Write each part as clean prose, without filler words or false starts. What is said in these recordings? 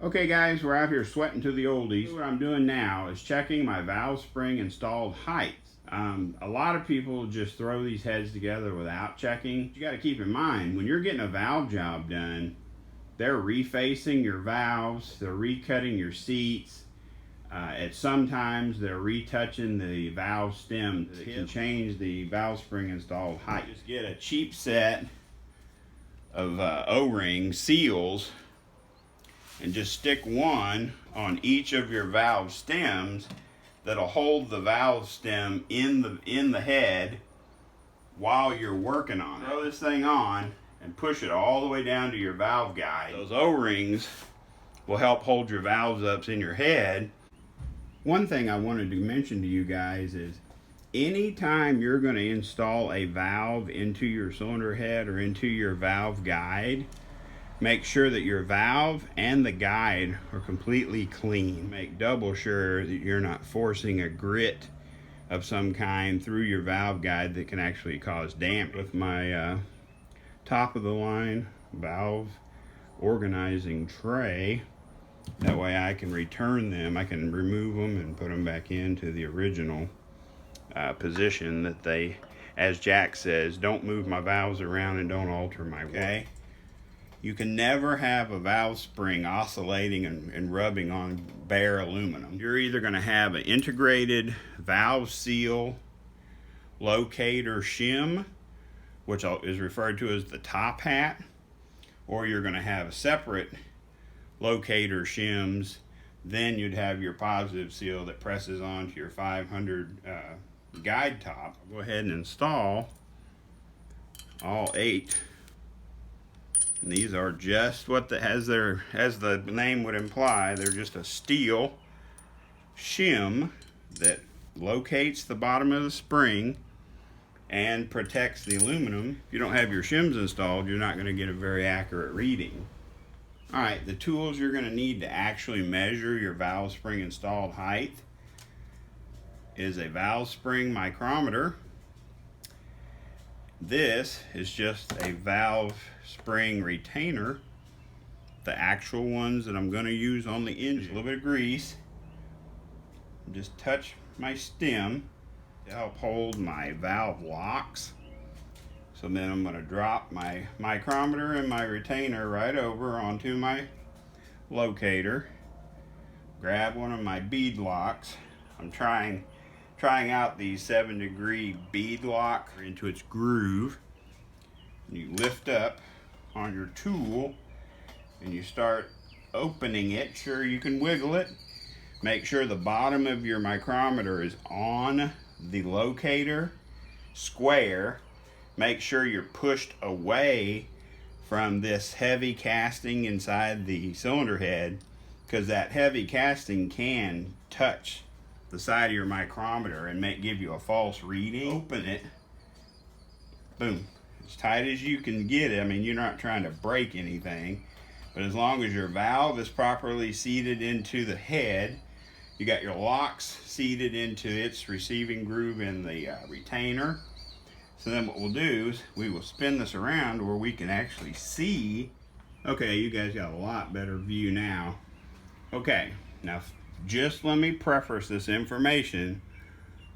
Okay guys, we're out here sweating to the oldies. What I'm doing now is checking my valve spring installed height. A lot of people just throw these heads together without checking. You got to keep in mind, when you're getting a valve job done, they're refacing your valves, they're recutting your seats. At sometimes they're retouching the valve stem. It can change the valve spring installed height. Just get a cheap set of O-ring seals and just stick one on each of your valve stems that'll hold the valve stem in the head while you're working on it. Throw this thing on and push it all the way down to your valve guide. Those O-rings will help hold your valves up in your head. One thing I wanted to mention to you guys is anytime you're going to install a valve into your cylinder head or into your valve guide, make sure that your valve and the guide are completely clean. Make double sure that you're not forcing a grit of some kind through your valve guide that can actually cause damage. With my top of the line valve organizing tray, that way I can return them, I can remove them and put them back into the original position that they, as Jack says, don't move my valves around and don't alter my work. You can never have a valve spring oscillating and rubbing on bare aluminum. You're either going to have an integrated valve seal locator shim, which is referred to as the top hat, or you're going to have a separate locator shims. Then you'd have your positive seal that presses onto your 500 guide top. I'll go ahead and install all 8. And these are just what as the name would imply, they're just a steel shim that locates the bottom of the spring and protects the aluminum. If you don't have your shims installed, you're not going to get a very accurate reading. Alright, the tools you're going to need to actually measure your valve spring installed height is a valve spring micrometer. This is just a valve spring retainer, the actual ones that I'm going to use on the engine. A little bit of grease. Just touch my stem to help hold my valve locks. So then I'm going to drop my micrometer and my retainer right over onto my locator. Grab one of my bead locks. I'm trying out the 7-degree bead lock into its groove. And you lift up on your tool and you start opening it. Sure, you can wiggle it. Make sure the bottom of your micrometer is on the locator square. Make sure you're pushed away from this heavy casting inside the cylinder head, because that heavy casting can touch the side of your micrometer and give you a false reading. Open it, boom, as tight as you can get it. I mean, you're not trying to break anything, but as long as your valve is properly seated into the head, you got your locks seated into its receiving groove in the retainer. So then what we'll do is we will spin this around where we can actually see. Okay, you guys got a lot better view now. Okay, now just let me preface this information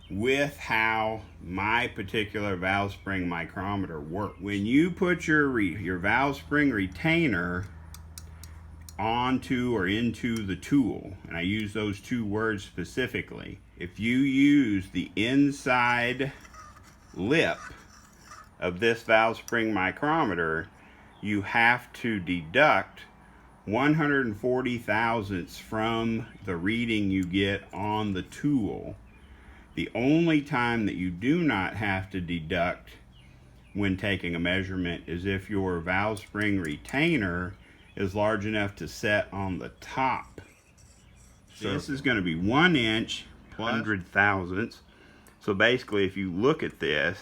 with how my particular valve spring micrometer works. When you put your valve spring retainer onto or into the tool, and I use those two words specifically, if you use the inside lip of this valve spring micrometer, you have to deduct 140 thousandths from the reading you get on the tool. The only time that you do not have to deduct when taking a measurement is if your valve spring retainer is large enough to set on the top. So this is going to be 1 inch plus 100 thousandths. So basically, if you look at this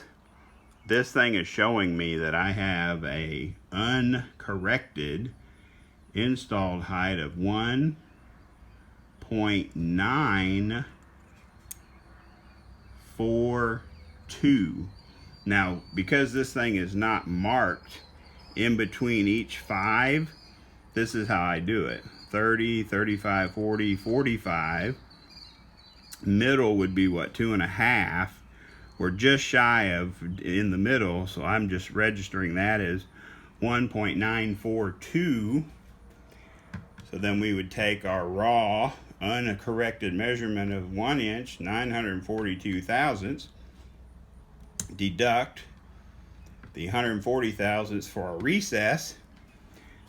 thing is showing me that I have a uncorrected installed height of 1.942. Now, because this thing is not marked in between each 5, this is how I do it. 30, 35, 40, 45. Middle would be what, 2.5. We're just shy of in the middle, so I'm just registering that as 1.942. So then we would take our raw uncorrected measurement of 1 inch, 942 thousandths, deduct the 140 thousandths for a recess.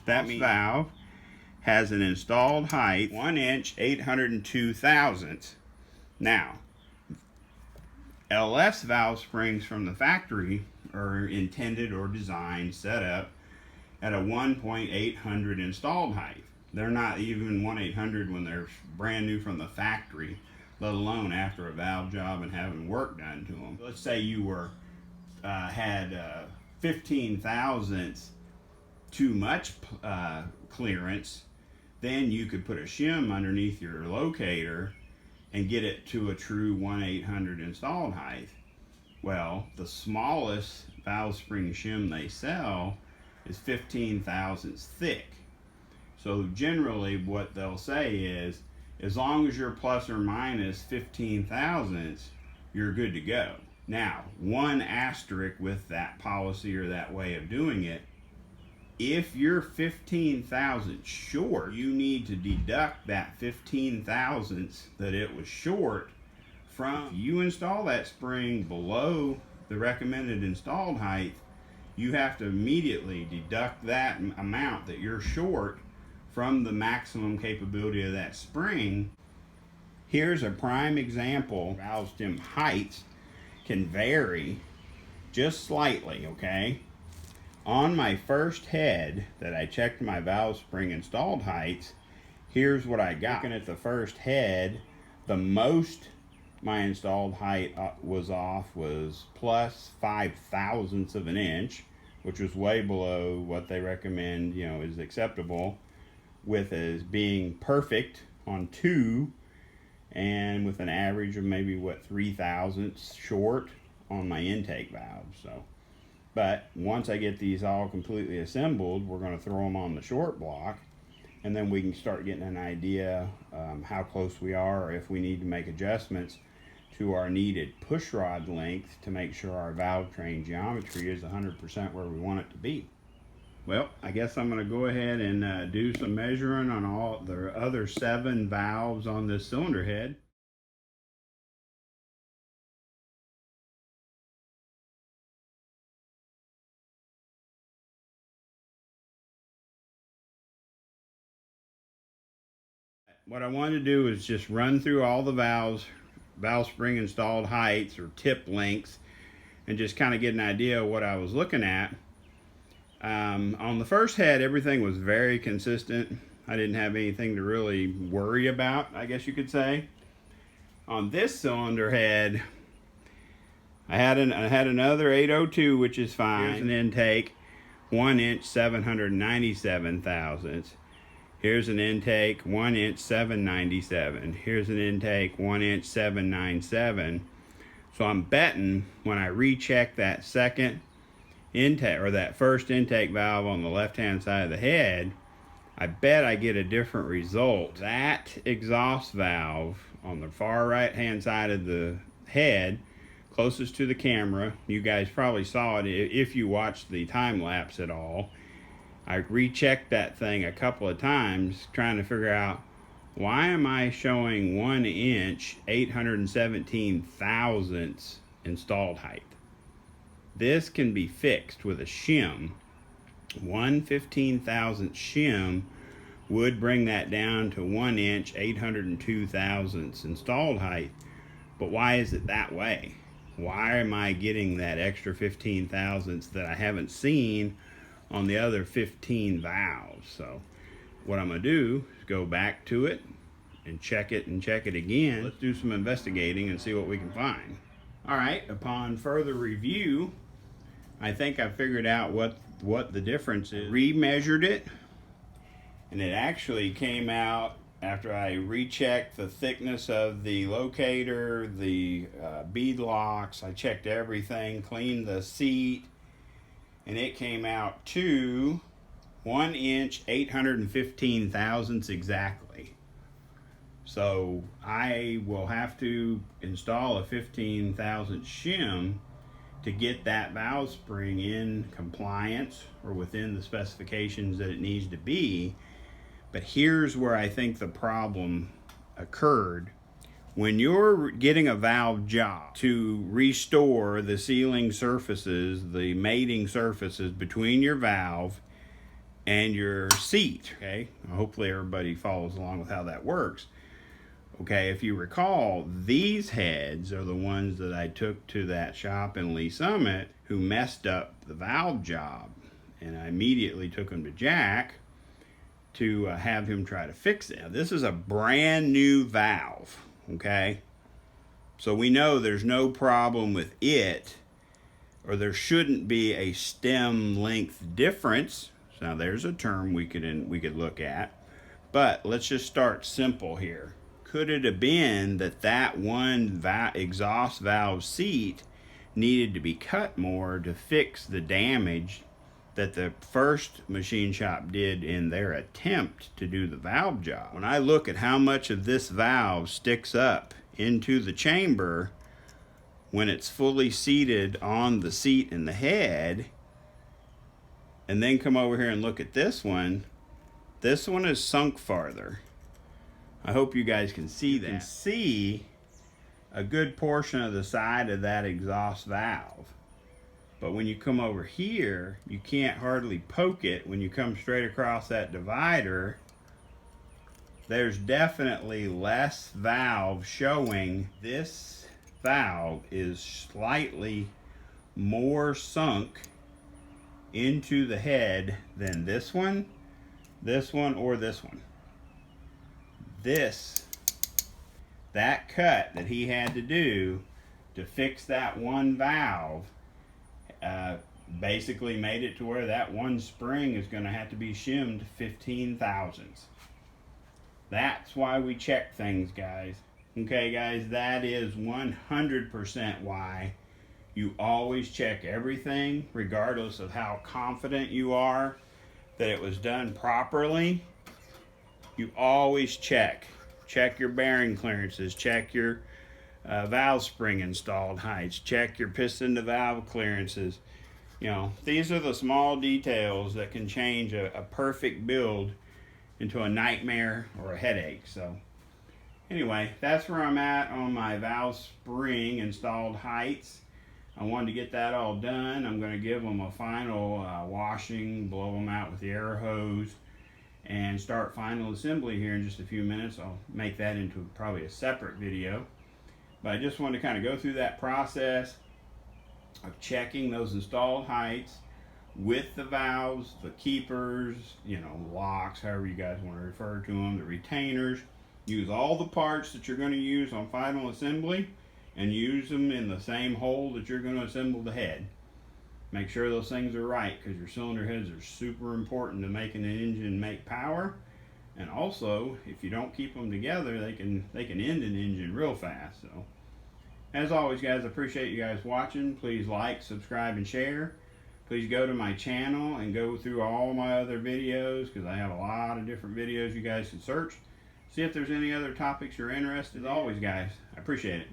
That means valve has an installed height 1 inch, 802 thousandths. Now, LS valve springs from the factory are intended or designed, set up at a 1.800 installed height. They're not even 1/800 when they're brand new from the factory, let alone after a valve job and having work done to them. Let's say you were had 15 thousandths too much clearance, then you could put a shim underneath your locator and get it to a true 1/800 installed height. Well, the smallest valve spring shim they sell is 15 thousandths thick. So generally what they'll say is, as long as you're plus or minus 15 thousandths, you're good to go. Now, one asterisk with that policy or that way of doing it, if you're 15 thousandths short, you need to deduct that 15 thousandths that it was short from. If you install that spring below the recommended installed height, you have to immediately deduct that amount that you're short from the maximum capability of that spring. Here's a prime example. Valve stem heights can vary just slightly, okay? On my first head that I checked my valve spring installed heights, here's what I got. Looking at the first head, the most my installed height was off was plus 5 thousandths of an inch, which was way below what they recommend, you know, is acceptable, with as being perfect on 2, and with an average of maybe what, 3 thousandths short on my intake valve. So, but once I get these all completely assembled, we're going to throw them on the short block, and then we can start getting an idea how close we are, or if we need to make adjustments to our needed push rod length to make sure our valve train geometry is 100% where we want it to be. Well, I guess I'm going to go ahead and do some measuring on all the other 7 valves on this cylinder head. What I want to do is just run through all the valves, valve spring installed heights or tip lengths, and just kind of get an idea of what I was looking at. On the first head, everything was very consistent. I didn't have anything to really worry about, I guess you could say. On this cylinder head, I had another 802, which is fine. Here's an intake, 1 inch, 797 thousandths. Here's an intake, 1 inch, 797. Here's an intake, 1 inch, 797. So I'm betting when I recheck that second intake, or that first intake valve on the left hand side of the head, I bet I get a different result. That exhaust valve on the far right hand side of the head, closest to the camera, you guys probably saw it if you watched the time lapse at all. I rechecked that thing a couple of times trying to figure out, why am I showing 1 inch 817 thousandths installed height? This can be fixed with a shim. 1/15 thousandth shim would bring that down to 1 inch 802 thousandths installed height. But why is it that way? Why am I getting that extra 15 thousandths that I haven't seen on the other 15 valves? So what I'm going to do is go back to it and check it again. Let's do some investigating and see what we can find. All right, upon further review, I think I figured out what the difference is. Remeasured it, and it actually came out after I rechecked the thickness of the locator, the bead locks. I checked everything, cleaned the seat, and it came out to 1 inch 815 thousandths exactly. So I will have to install a 15 thousandth shim to get that valve spring in compliance or within the specifications that it needs to be. But here's where I think the problem occurred. When you're getting a valve job to restore the sealing surfaces, the mating surfaces between your valve and your seat, okay? Hopefully everybody follows along with how that works. Okay, if you recall, these heads are the ones that I took to that shop in Lee Summit who messed up the valve job. And I immediately took them to Jack to have him try to fix it. Now, this is a brand new valve, okay? So we know there's no problem with it, or there shouldn't be a stem length difference. So now there's a term we could look at. But let's just start simple here. Could it have been that one exhaust valve seat needed to be cut more to fix the damage that the first machine shop did in their attempt to do the valve job? When I look at how much of this valve sticks up into the chamber when it's fully seated on the seat and the head, and then come over here and look at this one is sunk farther. I hope you guys can see that. You can see a good portion of the side of that exhaust valve. But when you come over here, you can't hardly poke it. When you come straight across that divider, there's definitely less valve showing. This valve is slightly more sunk into the head than this one, or this one. That cut that he had to do to fix that one valve basically made it to where that one spring is going to have to be shimmed 15 thousandths. That's why we check things, guys. Okay, guys, that is 100% why you always check everything, regardless of how confident you are that it was done properly. You always check. Check your bearing clearances, check your valve spring installed heights, check your piston to valve clearances. You know, these are the small details that can change a perfect build into a nightmare or a headache. So anyway, that's where I'm at on my valve spring installed heights. I wanted to get that all done. I'm going to give them a final washing, blow them out with the air hose, and start final assembly here in just a few minutes. I'll make that into probably a separate video. But I just wanted to kind of go through that process of checking those installed heights with the valves, the keepers, you know, locks, however you guys want to refer to them, the retainers. Use all the parts that you're going to use on final assembly and use them in the same hole that you're going to assemble the head. Make sure those things are right, because your cylinder heads are super important to making an engine make power. And also, if you don't keep them together, they can end an engine real fast. So, as always, guys, I appreciate you guys watching. Please like, subscribe, and share. Please go to my channel and go through all my other videos, because I have a lot of different videos you guys can search. See if there's any other topics you're interested in. As always, guys, I appreciate it.